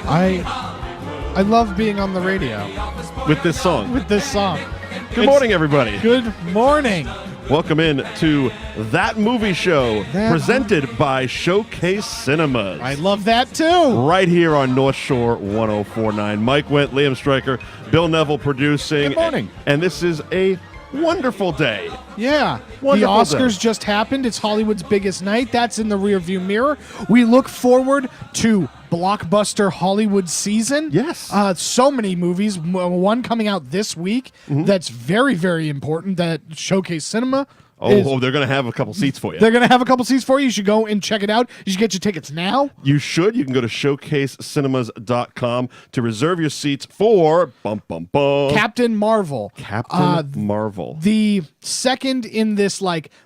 I love being on the radio with this song. Good morning, everybody. Good morning. Welcome in to That Movie Show, presented by Showcase Cinemas. I love that too. Right here on North Shore 104.9. Mike Wendt, Liam Stryker, Bill Neville producing. Good morning. And this is a wonderful day. Yeah. Wonderful the Oscars day. just happened. It's Hollywood's biggest night. That's in the rearview mirror. We look forward to blockbuster Hollywood season. Yes. So many movies. One coming out this week that's very, very important that Showcase Cinema. Oh, they're going to have a couple seats for you. They're going to have a couple seats for you. You should go and check it out. You should get your tickets now. You should. You can go to showcasecinemas.com to reserve your seats for Captain Marvel. Marvel. The second in this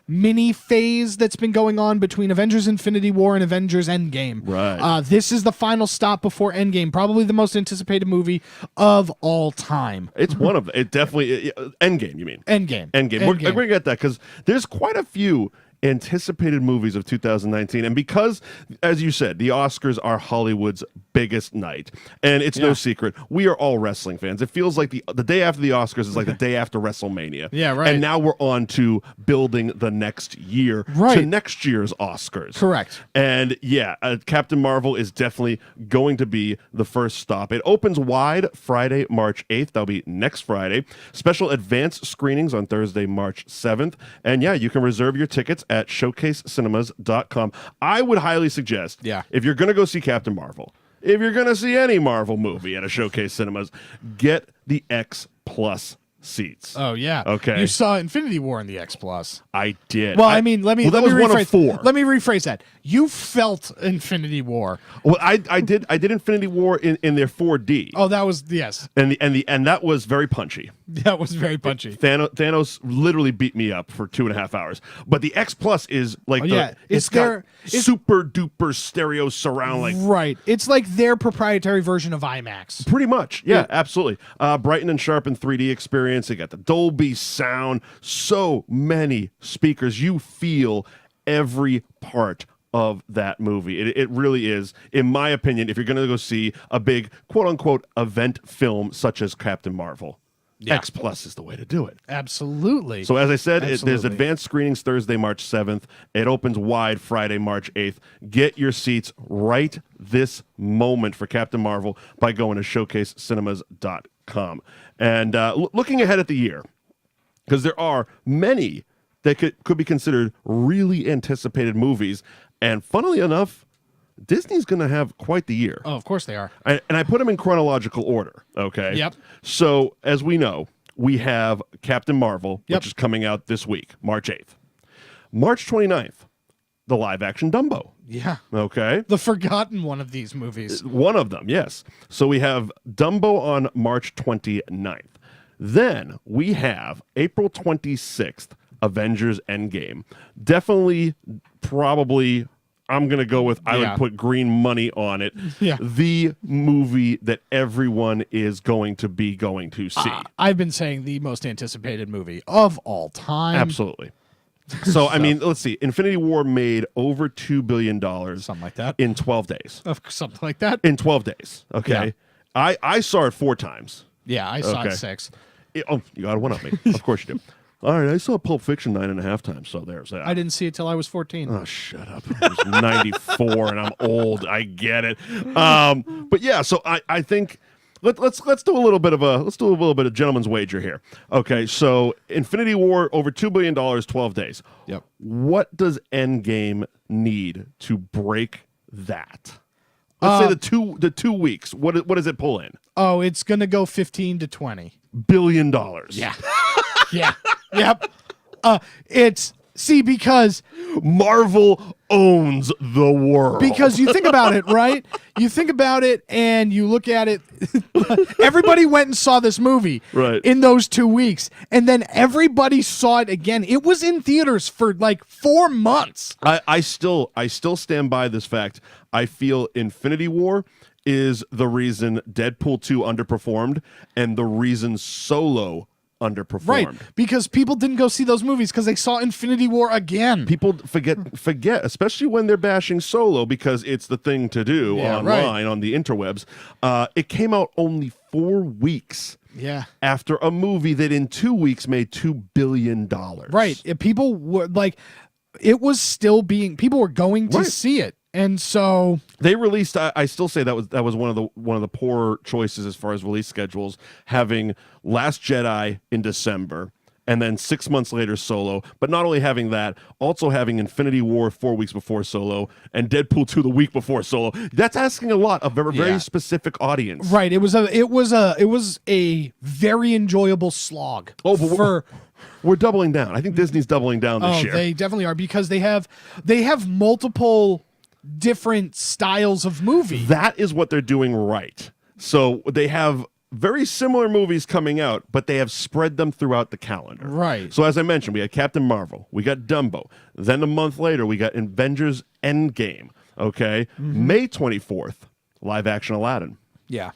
mini phase that's been going on between Avengers Infinity War and Avengers Endgame. Right. This is the final stop before Endgame. Probably the most anticipated movie of all time. It's one of them. It definitely Endgame, you mean? Endgame. We're going to get that because there's quite a few anticipated movies of 2019, and because, as you said, the Oscars are Hollywood's biggest night, and it's no secret, we are all wrestling fans. It feels like the day after the Oscars is like the day after WrestleMania. Yeah, right. And now we're on to building the next year to next year's Oscars. Correct. And yeah, Captain Marvel is definitely going to be the first stop. It opens wide Friday, March 8th. That'll be next Friday. Special advance screenings on Thursday, March 7th. And yeah, you can reserve your tickets at showcasecinemas.com. I would highly suggest, if you're going to go see Captain Marvel, if you're going to see any Marvel movie at a Showcase Cinemas, get the X Plus seats. Oh yeah. Okay. You saw Infinity War in the X Plus. I did. Well, let me that was rephrase. one of four. Let me rephrase that. You felt Infinity War. Well, I did Infinity War in their 4D. Oh, that was yes. And that was very punchy. That was very punchy. Thanos literally beat me up for 2.5 hours. But the X Plus is it's super duper stereo surround right. It's like their proprietary version of IMAX. Pretty much. Yeah, absolutely. Brighten and sharpen 3D experience. They got the Dolby sound. So many speakers. You feel every part of that movie. It really is, in my opinion, if you're going to go see a big quote-unquote event film such as Captain Marvel. Yeah. X Plus is the way to do it. Absolutely. So as I said, there's advanced screenings Thursday, March 7th. It opens wide Friday, March 8th. Get your seats right this moment for Captain Marvel by going to showcasecinemas.com. And looking ahead at the year, because there are many that could be considered really anticipated movies. And funnily enough, Disney's going to have quite the year. Oh, of course they are. And I put them in chronological order, okay? Yep. So, as we know, we have Captain Marvel, which is coming out this week, March 8th. March 29th, the live-action Dumbo. Yeah. Okay? The forgotten one of these movies. One of them, yes. So we have Dumbo on March 29th. Then we have April 26th, Avengers Endgame. Definitely, probably, I'm going to go with, I would put green money on it. Yeah. The movie that everyone is going to see. I've been saying the most anticipated movie of all time. Absolutely. So, I mean, let's see. Infinity War made over $2 billion. Something like that. In 12 days. Something like that. In 12 days. Okay. Yeah. I saw it 4 times. Yeah, I saw it 6. You got to one-up me. Of course you do. All right, I saw Pulp Fiction 9.5 times, so there's that. I didn't see it till I was 14. Oh, shut up. I was 94 and I'm old. I get it. But yeah, so I think let's do a little bit of gentleman's wager here. Okay, so Infinity War over $2 billion, 12 days. Yep. What does Endgame need to break that? Let's say the 2 weeks. What does it pull in? Oh, it's gonna go 15 to 20 billion. Yeah. Yeah. Yep. Because Marvel owns the world. Because you think about it, right? You think about it and you look at it. Everybody went and saw this movie in those 2 weeks. And then everybody saw it again. It was in theaters for 4 months. I still stand by this fact. I feel Infinity War is the reason Deadpool 2 underperformed and the reason Solo underperformed. Right, because people didn't go see those movies because they saw Infinity War again. People forget, especially when they're bashing Solo because it's the thing to do online on the interwebs. It came out only 4 weeks after a movie that in 2 weeks made $2 billion. Right. People were like, it was still being, people were going to see it. And so they released. I still say that was one of the poor choices as far as release schedules. Having Last Jedi in December, and then 6 months later Solo. But not only having that, also having Infinity War 4 weeks before Solo, and Deadpool 2 the week before Solo. That's asking a lot of a very specific audience. Right. It was a very enjoyable slog. Oh, but we're doubling down. I think Disney's doubling down this year. They definitely are, because they have multiple different styles of movie. That is what they're doing right. So they have very similar movies coming out, but they have spread them throughout the calendar. Right. So as I mentioned, we had Captain Marvel, we got Dumbo. Then a month later, we got Avengers Endgame. Okay. May 24th, live action Aladdin. Yeah.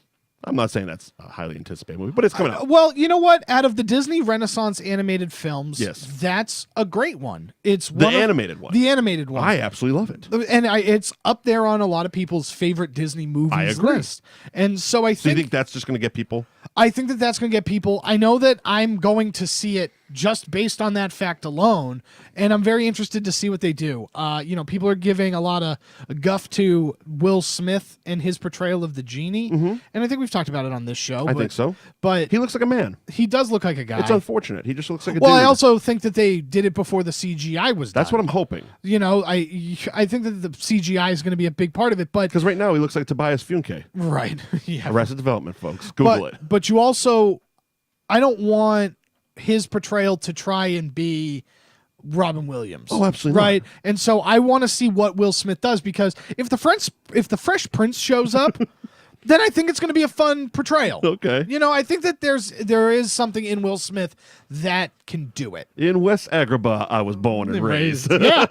I'm not saying that's a highly anticipated movie, but it's coming out. Well, you know what? Out of the Disney Renaissance animated films, yes, that's a great one. It's the animated one. The animated one. I absolutely love it. And it's up there on a lot of people's favorite Disney movies list. And so I think... So you think that's just going to get people? I think that's going to get people. I know that I'm going to see it just based on that fact alone, and I'm very interested to see what they do. People are giving a lot of guff to Will Smith and his portrayal of the genie, and I think we've talked about it on this show. I think so. But he looks like a man. He does look like a guy. It's unfortunate. He just looks like a dude. Well, I also think that they did it before the CGI was done. That's what I'm hoping. I think that the CGI is going to be a big part of it, but because right now he looks like Tobias Funke. Right. Yeah. Arrested Development, folks. Google it. But you also, I don't want his portrayal to try and be Robin Williams. Oh, absolutely right. not. And so I want to see what Will Smith does, because if the Fresh Prince shows up, then I think it's going to be a fun portrayal. Okay. I think that there is something in Will Smith that can do it. In West Agrabah, I was born and raised. Yeah.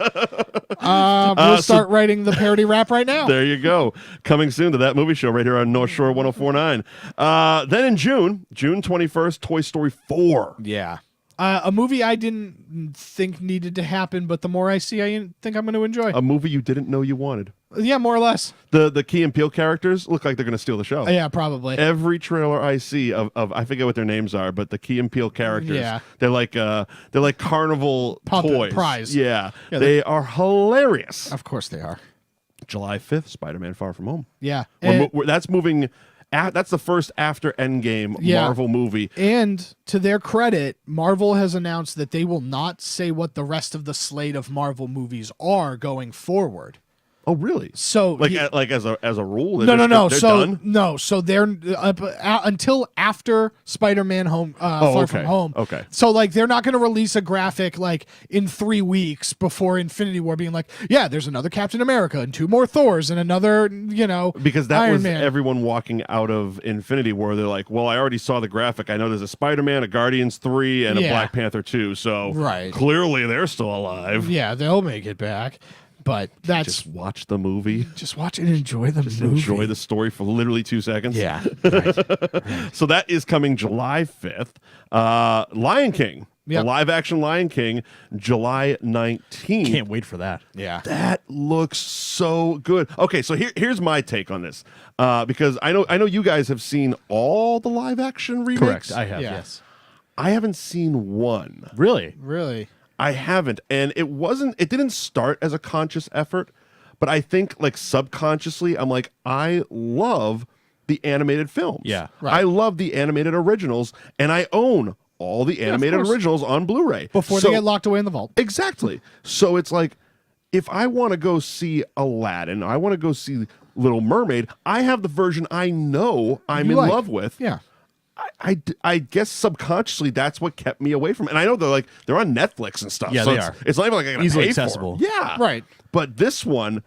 We'll start writing the parody rap right now. There you go. Coming soon to that movie show right here on North Shore 104.9. Then in June 21st, Toy Story 4. Yeah. A movie I didn't think needed to happen, but the more I see, I think I'm going to enjoy. A movie you didn't know you wanted. Yeah, more or less. The Key and Peele characters look like they're going to steal the show. Yeah, probably. Every trailer I see of I forget what their names are, but the Key and Peele characters, they're like carnival toys. Prize. Yeah, they are hilarious. Of course they are. July 5th, Spider-Man: Far From Home. Yeah, that's moving. That's the first after Endgame Marvel movie. And to their credit, Marvel has announced that they will not say what the rest of the slate of Marvel movies are going forward. Oh, really? So like as a rule? No. They're so done? no. So they're until after Spider-Man Far From Home. Okay. So they're not going to release a graphic in 3 weeks before Infinity War, being like, yeah, there's another Captain America and 2 more Thors and another, because that Iron was Man. Everyone walking out of Infinity War. They're like, well, I already saw the graphic. I know there's a Spider-Man, a Guardians 3, and a Black Panther 2. So clearly they're still alive. Yeah, they'll make it back. But that's just watch the movie. Just watch and enjoy the movie. Enjoy the story for literally 2 seconds. Yeah. Right. So that is coming July 5th. Lion King. The live action Lion King, July 19th. Can't wait for that. Yeah. That looks so good. Okay, so here's my take on this. Because I know you guys have seen all the live action remakes. Correct. I have, yes. I haven't seen one. Really? Really? I haven't, and it didn't start as a conscious effort, but I think subconsciously I'm like, I love the animated films. Yeah, right. I love the animated originals, and I own all the animated originals on Blu-ray before they get locked away in the vault. Exactly. So it's like, if I want to go see Aladdin, I want to go see Little Mermaid, I have the version I know I'm in love with. Yeah. I guess subconsciously that's what kept me away from it. And I know they're on Netflix and stuff. Yeah, so they are. It's not even like I gotta easily pay accessible. For it. Yeah, right. But this one,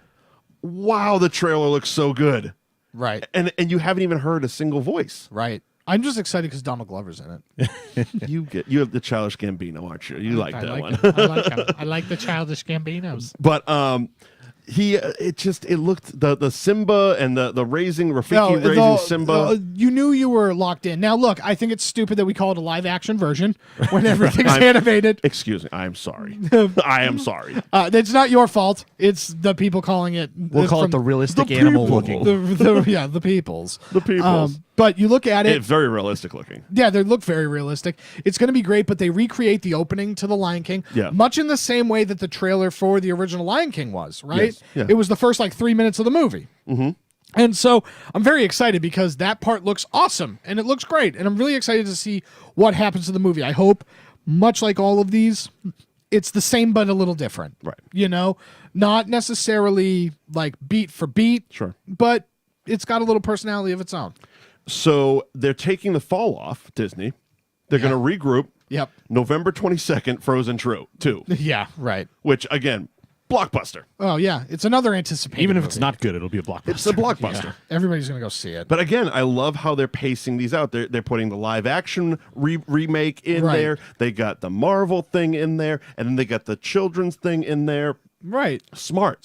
wow, the trailer looks so good. Right. And you haven't even heard a single voice. Right. I'm just excited because Donald Glover's in it. You have the Childish Gambino, aren't you? You like that one. I like him. I like the Childish Gambinos. But it looked the Simba and the raising raising Simba. You knew you were locked in. Now look, I think it's stupid that we call it a live action version when everything's animated. Excuse me, I am sorry. I am sorry. It's not your fault. It's the people calling it. We'll call it the realistic animal looking. The peoples. The peoples. But you look at it. It's very realistic looking. Yeah, they look very realistic. It's going to be great, but they recreate the opening to The Lion King much in the same way that the trailer for the original Lion King was, right? Yes. Yeah. It was the first 3 minutes of the movie. Mm-hmm. And so I'm very excited because that part looks awesome and it looks great. And I'm really excited to see what happens to the movie. I hope, much like all of these, it's the same but a little different. Right. You know, not necessarily beat for beat. Sure. But it's got a little personality of its own. So they're taking the fall off, Disney. They're going to regroup. Yep. November 22nd, Frozen 2. Yeah, right. Which, again, blockbuster. Oh, yeah. It's another anticipated Even if movie. it's not good, it'll be a blockbuster. It's a blockbuster. Yeah. Everybody's going to go see it. But again, I love how they're pacing these out. They're putting the live action remake in there. They got the Marvel thing in there. And then they got the children's thing in there. Right. Smart.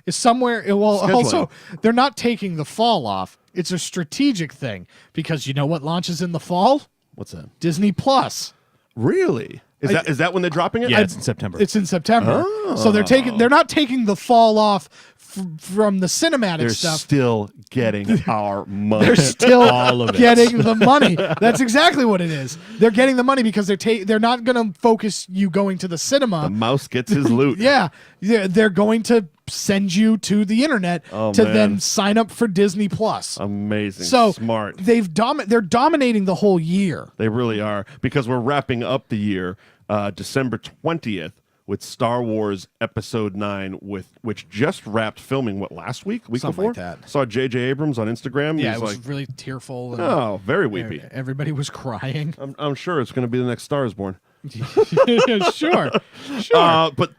Is somewhere. Well, Scheduling. also, they're not taking the fall off. It's a strategic thing because you know what launches in the fall? What's that? Disney Plus. Really? Is that when they're dropping it? Yeah, it's in September. It's in September. Oh. So they're not taking the fall off from the cinematic They're stuff. still getting our money. They're still All of it. getting the money. That's exactly what it is. They're getting the money because they're not going to focus you going to the cinema. The mouse gets his loot. Yeah, they're going to send you to the internet to then sign up for Disney Plus. Amazing. So smart. They're dominating the whole year. They really are, because we're wrapping up the year December 20th with Star Wars Episode 9, which just wrapped filming, last week Something before? like that. Saw J.J. Abrams on Instagram. Yeah, He's it was like, really tearful. And oh, very weepy. Everybody was crying. I'm sure it's going to be the next Star is Born. Sure. But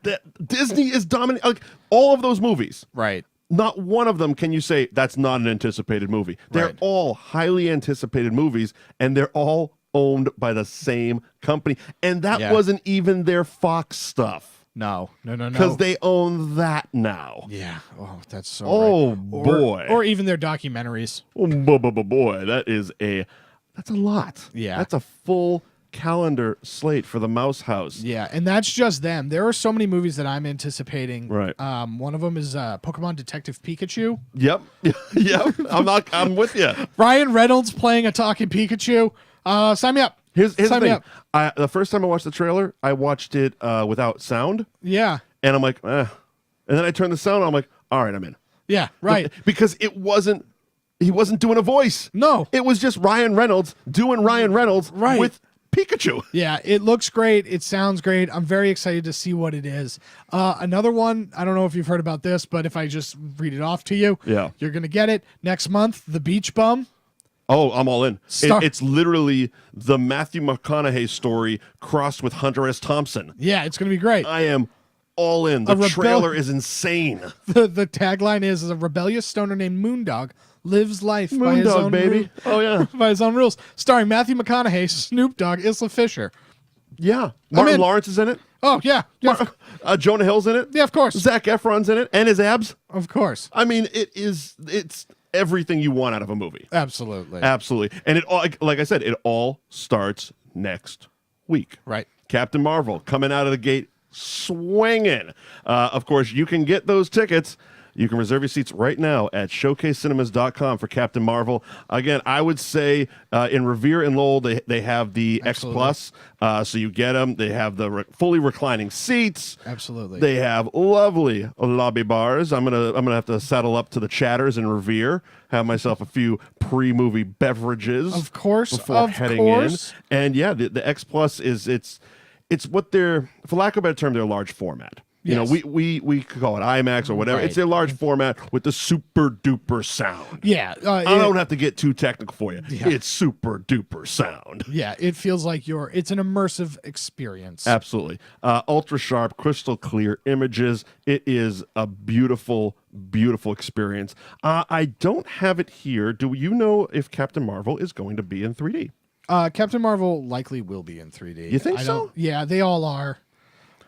Disney is dominating. Like, all of those movies. Right. Not one of them can you say that's not an anticipated movie. They're Right. all highly anticipated movies, and they're all owned by the same company. And that wasn't even their Fox stuff. No. Because they own that now. Yeah. Oh, that's so. Oh, right. boy. Or even their documentaries. Oh, boy, that's a lot. Yeah. That's a full calendar slate for the Mouse House. Yeah, and that's just them. There are so many movies that I'm anticipating. Right. One of them is Pokemon Detective Pikachu. Yep. Yep. I'm with you. Ryan Reynolds playing a talking Pikachu. Sign me up. Here's the Sign me thing. up. The first time I watched the trailer, I watched it without sound, Yeah. and I'm like, eh. And then I turned the sound on, I'm like, all right, I'm in. Yeah. Right. Because he wasn't doing a voice. No. It was just Ryan Reynolds doing Ryan Reynolds Right. with Pikachu. Yeah, it looks great. It sounds great. I'm very excited to see what it is. Another one, I don't know if you've heard about this, but if I just read it off to you, you're going to get it. Next month, The Beach Bum. Oh, I'm all in. It's literally the Matthew McConaughey story crossed with Hunter S. Thompson. Yeah, it's going to be great. I am all in. The trailer is insane. The tagline is a rebellious stoner named Moondog lives life by his own baby. Oh, yeah. by his own rules. Starring Matthew McConaughey, Snoop Dogg, Isla Fisher. Yeah. Martin Lawrence is in it. Oh, yeah. Jonah Hill's in it. Yeah, of course. Zac Efron's in it. And his abs. Of course. I mean, it's everything you want out of a movie. Absolutely. Absolutely. And it all, like I said, it all starts next week. Right. Captain Marvel coming out of the gate swinging. Of course, you can get those tickets. You can reserve your seats right now at showcasecinemas.com for Captain Marvel. Again, I would say in Revere and Lowell, they have the Absolutely. X Plus, so you get them. They have the fully reclining seats. Absolutely. They have lovely lobby bars. I'm gonna have to saddle up to the Chatters in Revere, have myself a few pre-movie beverages, Of course, before of heading course. in. And yeah, the X Plus is it's what they're, for lack of a better term, they're large format. You know, Yes. we could call it IMAX or whatever. Right. It's a large format with the super duper sound. Yeah. I don't have to get too technical for you. Yeah. It's super duper sound. Yeah, it feels like it's an immersive experience. Absolutely. Ultra sharp, crystal clear images. It is a beautiful, beautiful experience. I don't have it here. Do you know if Captain Marvel is going to be in 3D? Captain Marvel likely will be in 3D. You think so? Yeah, they all are.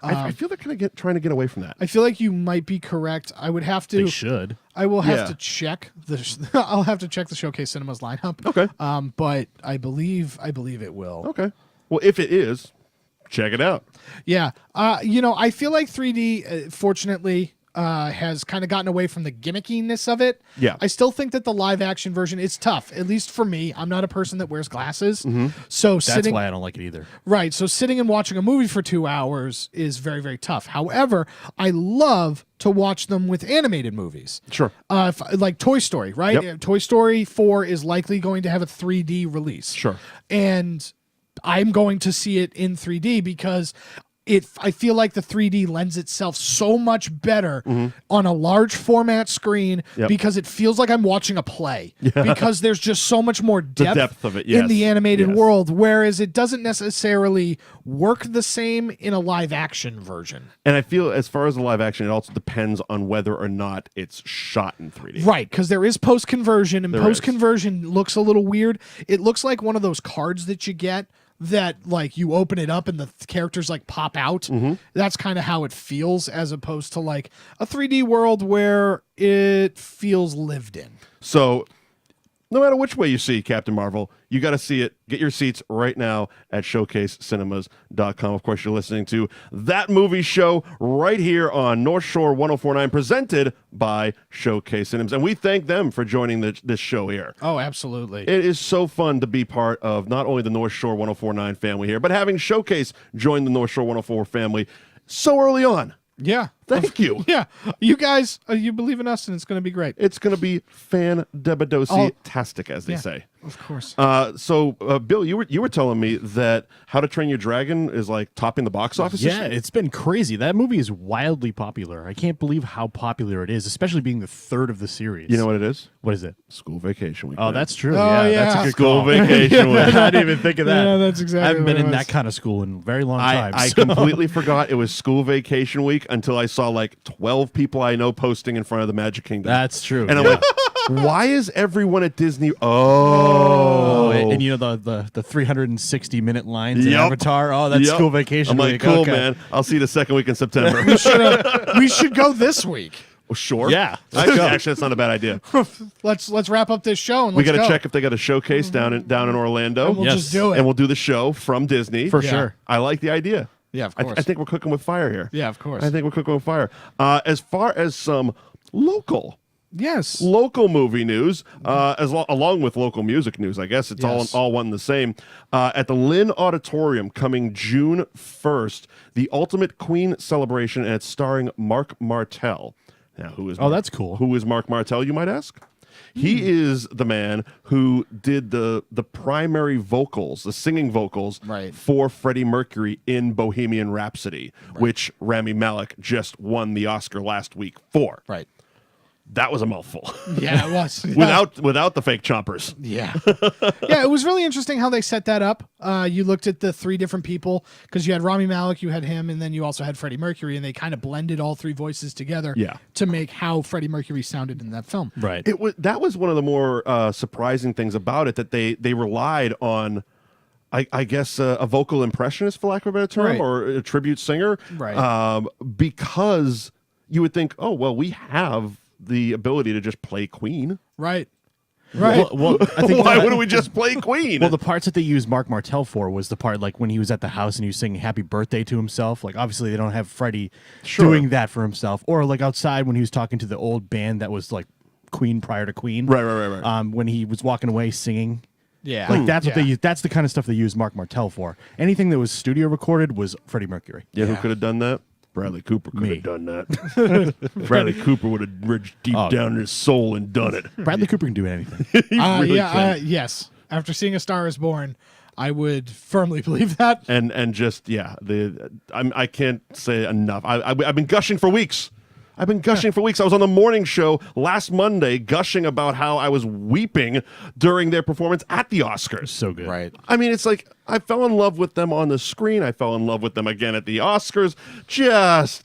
I feel they're kind of trying to get away from that. I feel like you might be correct. I would have to. They should. I will have to check the. I'll have to check the Showcase Cinemas lineup. Okay. But I believe it will. Okay. Well, if it is, check it out. Yeah. I feel like 3D, fortunately, has kind of gotten away from the gimmickiness of it. Yeah. I still think that the live action version is tough, at least for me. I'm not a person that wears glasses. So That's why I don't like it either. Right. So sitting and watching a movie for 2 hours is very, very tough. However, I love to watch them with animated movies. Sure. Like Toy Story, right? Yep. Toy Story 4 is likely going to have a 3D release. Sure. And I'm going to see it in 3D because I feel like the 3D lends itself so much better on a large format screen because it feels like I'm watching a play because there's just so much more depth of it, in the animated world, whereas it doesn't necessarily work the same in a live action version. And I feel as far as the live action, it also depends on whether or not it's shot in 3D. Right, because there is post-conversion, and There post-conversion looks a little weird. It looks like one of those cards that you get that like you open it up and the characters like pop out. That's kind of how it feels, as opposed to like a 3D world where it feels lived in. So no matter which way you see Captain Marvel, you got to see it. Get your seats right now at showcasecinemas.com. Of course, you're listening to That Movie Show right here on North Shore 104.9, presented by Showcase Cinemas. And we thank them for joining this show here. Oh, absolutely. It is so fun to be part of not only the North Shore 104.9 family here, but having Showcase join the North Shore 104 family so early on. Yeah. Thank you. Yeah. You guys, you believe in us, and it's going to be great. It's going to be fan-debadosi-tastic, as they say. Of course. So, Bill, you were telling me that How to Train Your Dragon is like topping the box office. Yeah, it's been crazy. That movie is wildly popular. I can't believe how popular it is, especially being the third of the series. You know what it is? What is it? School vacation week. Oh, man. that's true. Oh, yeah. That's a good School call. vacation week. I didn't even think of that. Yeah, that's exactly I haven't been what it in was. that kind of school in a very long time. I completely forgot it was school vacation week until I saw like 12 people I know posting in front of the Magic Kingdom. That's true. And I'm like, why is everyone at Disney? Oh, and you know the 360-minute lines in Yep. Avatar. Oh, that's Yep. school vacation I'm like, week. cool, Okay. man. I'll see you the second week in September. We should go this week. Well, sure. Yeah, let's go. Actually, that's not a bad idea. Let's wrap up this show and We let's got to go. check if they got a showcase down in Orlando. And we'll Yes. just do it. And we'll do the show from Disney. For Yeah. sure. I like the idea. Yeah, of I course. think we're cooking with fire here. Yeah, of course. I think we're cooking with fire. As far as some local Yes. movie news, along with local music news, I guess it's Yes. all one and the same. At the Lynn Auditorium, coming June 1st, the Ultimate Queen celebration, and it's starring Mark Martel. Now, who is? Oh, that's cool. Who is Mark Martel? You might ask. He is the man who did the primary vocals, the singing vocals, Right. for Freddie Mercury in Bohemian Rhapsody, which Rami Malek just won the Oscar last week for. Right. That was a mouthful. Yeah, it was. without the fake chompers. Yeah. Yeah, it was really interesting how they set that up. You looked at the three different people, because you had Rami Malek, you had him, and then you also had Freddie Mercury, and they kind of blended all three voices together to make how Freddie Mercury sounded in that film. Right. That was one of the more surprising things about it, that they relied on, I guess, a vocal impressionist, for lack of a better term, Right. or a tribute singer. Right. Because you would think, oh, well, we have the ability to just play Queen. Right. Right. Well, I think Why wouldn't we just play Queen? Well, the parts that they used Mark Martel for was the part like when he was at the house and he was singing "Happy Birthday" to himself. Like obviously they don't have Freddie doing that for himself, or like outside when he was talking to the old band that was like Queen prior to Queen. Right. When he was walking away singing. Yeah. Like that's what they use. That's the kind of stuff they use Mark Martel for. Anything that was studio recorded was Freddie Mercury. Who could have done that? Bradley Cooper could Me. have done that. Bradley Cooper would have reached deep down in his soul and done it. Bradley Cooper can do anything. Yes. After seeing A Star Is Born, I would firmly believe that. And just I can't say enough. I've been gushing for weeks. I was on the morning show last Monday gushing about how I was weeping during their performance at the Oscars. So good. Right. I mean, it's like I fell in love with them on the screen. I fell in love with them again at the Oscars. Just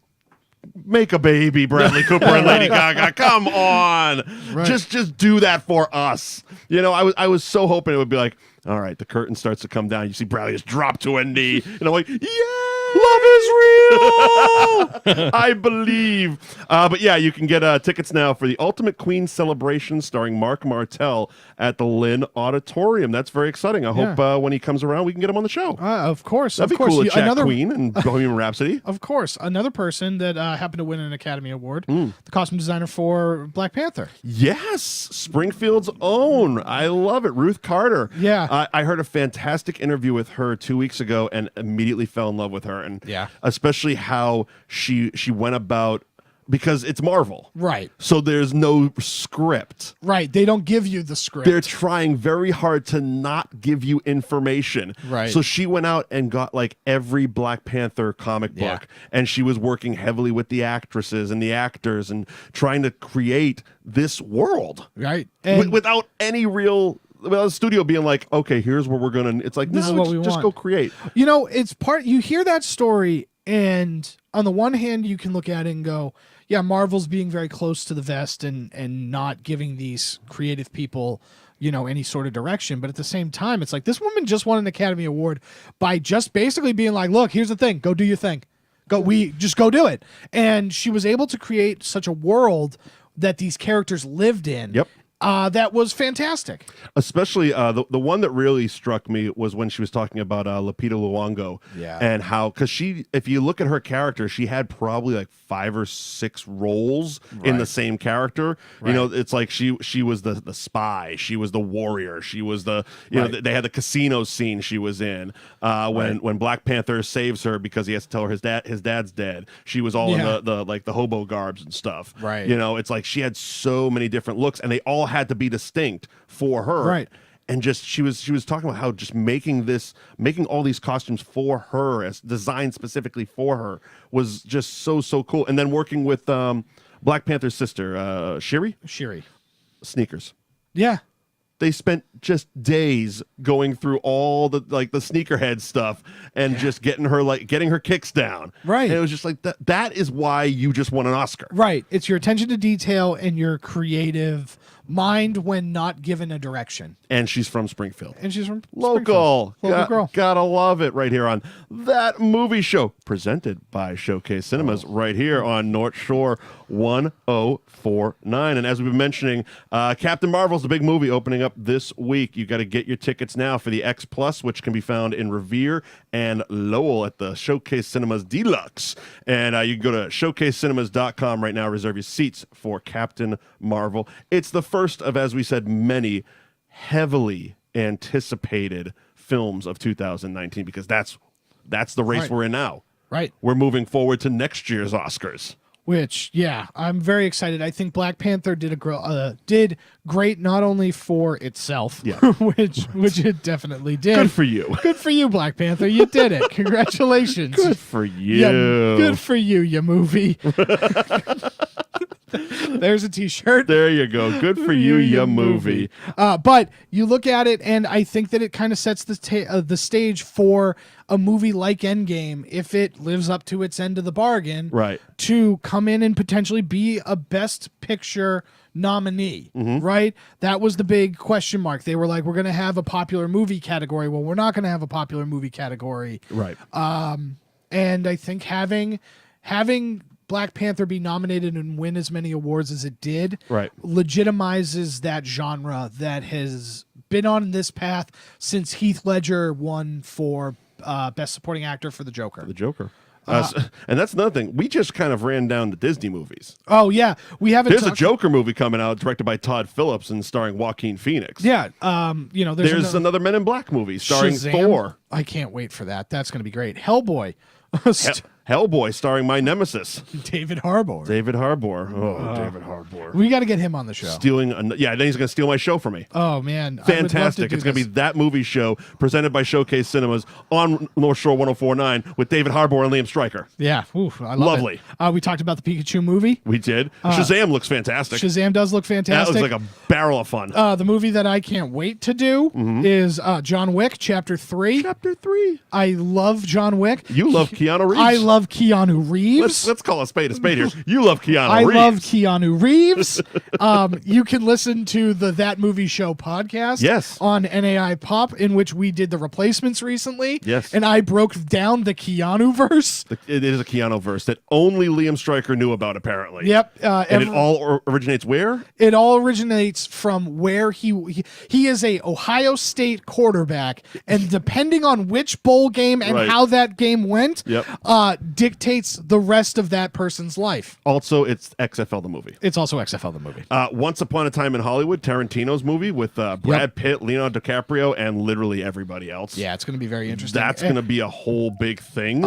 make a baby, Bradley Cooper and Lady Gaga. Come on. Right. Just do that for us. You know, I was so hoping it would be like, all right, the curtain starts to come down. You see Bradley just drop to a knee. And I'm like, yeah. Love is real. I believe. But yeah, you can get tickets now for the Ultimate Queen celebration starring Mark Martell at the Lynn Auditorium. That's very exciting. I hope when he comes around, we can get him on the show. Of course. That'd be cool to chat Queen and Bohemian Rhapsody. Of course. Another person that happened to win an Academy Award, the costume designer for Black Panther. Yes. Springfield's own. I love it. Ruth Carter. Yeah. I heard a fantastic interview with her 2 weeks ago and immediately fell in love with her. And especially how she went about, because it's Marvel. Right. So there's no script. Right. They don't give you the script. They're trying very hard to not give you information. Right. So she went out and got like every Black Panther comic book, and she was working heavily with the actresses and the actors and trying to create this world. Right. Without any real... Well, the studio being like, okay, here's where we're gonna. It's like, this is what we just want. Go create. You know, it's part. You hear that story, and on the one hand, you can look at it and go, yeah, Marvel's being very close to the vest and not giving these creative people, you know, any sort of direction. But at the same time, it's like this woman just won an Academy Award by just basically being like, look, here's the thing, go do your thing, go do it. And she was able to create such a world that these characters lived in. Yep. That was fantastic. Especially the one that really struck me was when she was talking about Lupita Nyong'o, and how, because if you look at her character, she had probably like 5 or 6 roles in the same character. You know, it's like she was the spy, she was the warrior, she was the know they had the casino scene she was in when Black Panther saves her because he has to tell her his dad's dead. She was all in the hobo garbs and stuff. Right. You know, it's like she had so many different looks, and they all had to be distinct for her. Right. And just she was talking about how just making all these costumes for her, as designed specifically for her, was just so cool. And then working with Black Panther's sister, Shuri sneakers. Yeah. They spent just days going through all the sneakerhead stuff and just getting her kicks down. Right. And it was just like that is why you just won an Oscar. Right. It's your attention to detail and your creative mind when not given a direction. And she's from Springfield. Local girl. Gotta love it right here on That Movie Show, presented by Showcase Cinemas, right here on North Shore 1049. And as we've been mentioning, Captain Marvel's the big movie opening up this week. You got to get your tickets now for the X Plus, which can be found in Revere and Lowell at the Showcase Cinemas Deluxe. And you can go to showcasecinemas.com right now, reserve your seats for Captain Marvel. It's the first of, as we said, many heavily anticipated films of 2019, because that's the race we're in now. Right. We're moving forward to next year's Oscars. Which, yeah, I'm very excited. I think Black Panther did great, not only for itself, which it definitely did. Good for you. Good for you, Black Panther. You did it. Congratulations. Good for you. Yeah, good for you, you movie. There's a T-shirt. There you go. Good for you, ya movie. But you look at it, and I think that it kind of sets the stage for a movie like Endgame, if it lives up to its end of the bargain, right, to come in and potentially be a Best Picture nominee, right? That was the big question mark. They were like, we're going to have a popular movie category. Well, we're not going to have a popular movie category. Right. And I think having Black Panther be nominated and win as many awards as it did, legitimizes that genre that has been on this path since Heath Ledger won for Best Supporting Actor for The Joker. And that's another thing. We just kind of ran down the Disney movies. Oh, yeah. We haven't. There's a Joker movie coming out directed by Todd Phillips and starring Joaquin Phoenix. Yeah. There's another Men in Black movie starring Shazam. Thor. I can't wait for that. That's going to be great. Hellboy. Hellboy starring my nemesis, David Harbour. David Harbour. David Harbour. We got to get him on the show. Then he's going to steal my show from me. Oh, man. Fantastic. It's going to be That Movie Show presented by Showcase Cinemas on North Shore 1049 with David Harbour and Liam Stryker. Yeah. Ooh, I love it. We talked about the Pikachu movie. We did. Shazam looks fantastic. Shazam does look fantastic. That was like a barrel of fun. The movie that I can't wait to do is John Wick Chapter 3. Chapter 3. I love John Wick. You love Keanu Reeves. I love Keanu Reeves. Let's call a spade here. You love Keanu I Reeves. love Keanu Reeves. You can listen to the That Movie Show podcast on NAI Pop, in which we did the replacements recently. Yes. And I broke down the Keanu verse. It is a Keanu verse that only Liam Stryker knew about, apparently. Yep. And it all originates where? It all originates from where he is a Ohio State quarterback, and depending on which bowl game and how that game went, dictates the rest of that person's life. Also, it's XFL the movie. It's also XFL the movie. Once Upon a Time in Hollywood, Tarantino's movie with Brad Pitt, Leonardo DiCaprio, and literally everybody else. Yeah, it's going to be very interesting. That's going to be a whole big thing.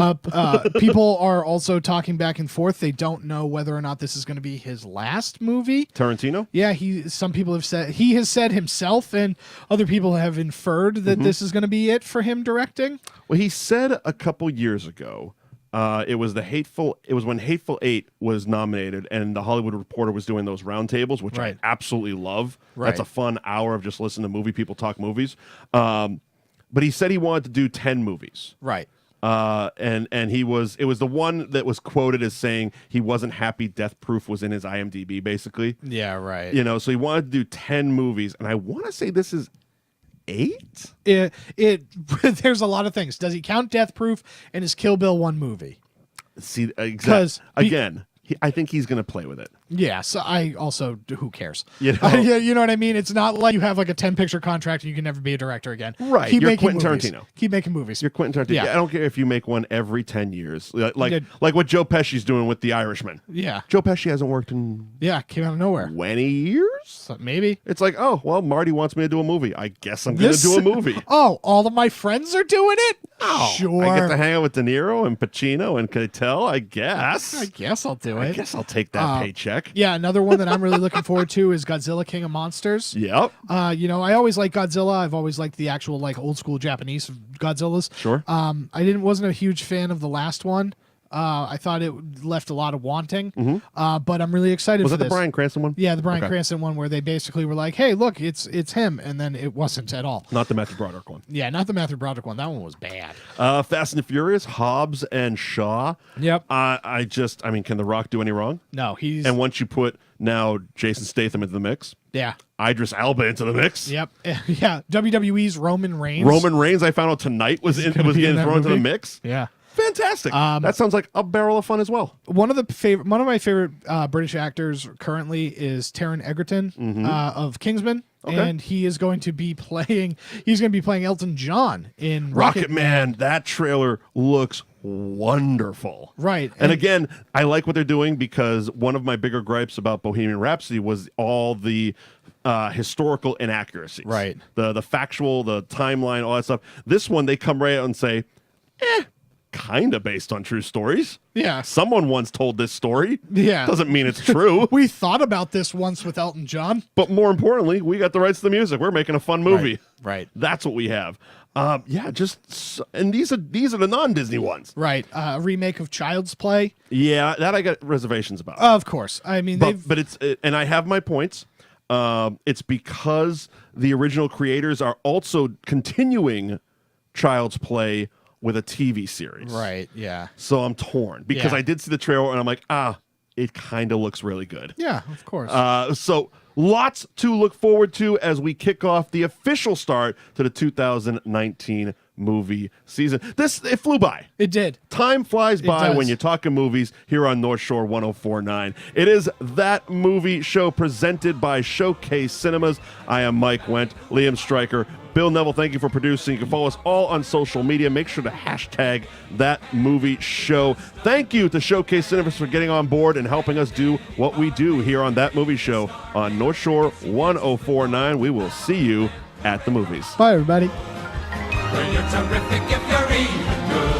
People are also talking back and forth. They don't know whether or not this is going to be his last movie. Tarantino? Yeah, some people have said he has said himself, and other people have inferred that this is going to be it for him directing. Well, he said a couple years ago. It was when Hateful Eight was nominated, and the Hollywood Reporter was doing those roundtables, which I absolutely love. That's a fun hour of just listening to movie people talk movies. But he said he wanted to do 10 movies. Right. And it was the one that was quoted as saying he wasn't happy Death Proof was in his IMDb, basically. Yeah, right. You know, so he wanted to do 10 movies, and I want to say this is 8? There's a lot of things. Does he count Death Proof, and is Kill Bill one movie? See, again, I think he's going to play with it. Yeah, so I also, who cares? You know? You know what I mean? It's not like you have like a 10-picture contract and you can never be a director again. Right. Keep You're making Quentin movies. Tarantino. Keep making movies. You're Quentin Tarantino. Yeah. I don't care if you make one every 10 years. Like what Joe Pesci's doing with The Irishman. Yeah. Joe Pesci hasn't worked in... Yeah, came out of nowhere. 20 years? So maybe. It's like, oh, well, Marty wants me to do a movie. I guess I'm going to do a movie. Oh, all of my friends are doing it? Oh, sure. I get to hang out with De Niro and Pacino and Keitel, I guess. I guess I'll do it. I guess I'll take that paycheck. Yeah, another one that I'm really looking forward to is Godzilla King of Monsters. Yep. I always like Godzilla. I've always liked the actual like old school Japanese Godzillas. Sure. I wasn't a huge fan of the last one. I thought it left a lot of wanting, but I'm really excited for this. Was that the Bryan Cranston one? Yeah, the Bryan Cranston one where they basically were like, hey, look, it's him, and then it wasn't at all. Not the Matthew Broderick one. Yeah, not the Matthew Broderick one. That one was bad. Fast and the Furious, Hobbs and Shaw. Yep. Can The Rock do any wrong? No, he's... And once you put now Jason Statham into the mix. Yeah. Idris Elba into the mix. Yep. Yeah. WWE's Roman Reigns. Roman Reigns, I found out tonight, was getting thrown into the mix. Yeah. Fantastic. That sounds like a barrel of fun as well. One of my favorite British actors currently is Taron Egerton of Kingsman. Okay. And he is going to be playing Elton John in Rocket Man. That trailer looks wonderful. Right. And again, I like what they're doing because one of my bigger gripes about Bohemian Rhapsody was all the historical inaccuracies. Right. The factual, the timeline, all that stuff. This one, they come right out and say, kind of based on true stories. Yeah. Someone once told this story. Yeah. Doesn't mean it's true. We thought about this once with Elton John. But more importantly, we got the rights to the music. We're making a fun movie. Right. That's what we have. And these are the non-Disney ones. Right. A remake of Child's Play. Yeah, that I got reservations about. Of course. I mean, but it's and I have my points. It's because the original creators are also continuing Child's Play with a TV series. Right, yeah. So I'm torn because I did see the trailer and I'm like, it kind of looks really good. Yeah, of course. So lots to look forward to as we kick off the official start to the 2019 movie season. It flew by. It did. Time flies by does. when you're talking movies here on North Shore 104.9. It is That Movie Show presented by Showcase Cinemas. I am Mike Wendt, Liam Stryker, Bill Neville, thank you for producing. You can follow us all on social media. Make sure to hashtag That Movie Show. Thank you to Showcase Cinemas for getting on board and helping us do what we do here on That Movie Show on North Shore 104.9. We will see you at the movies. Bye, everybody. Well, you're terrific if you're even good.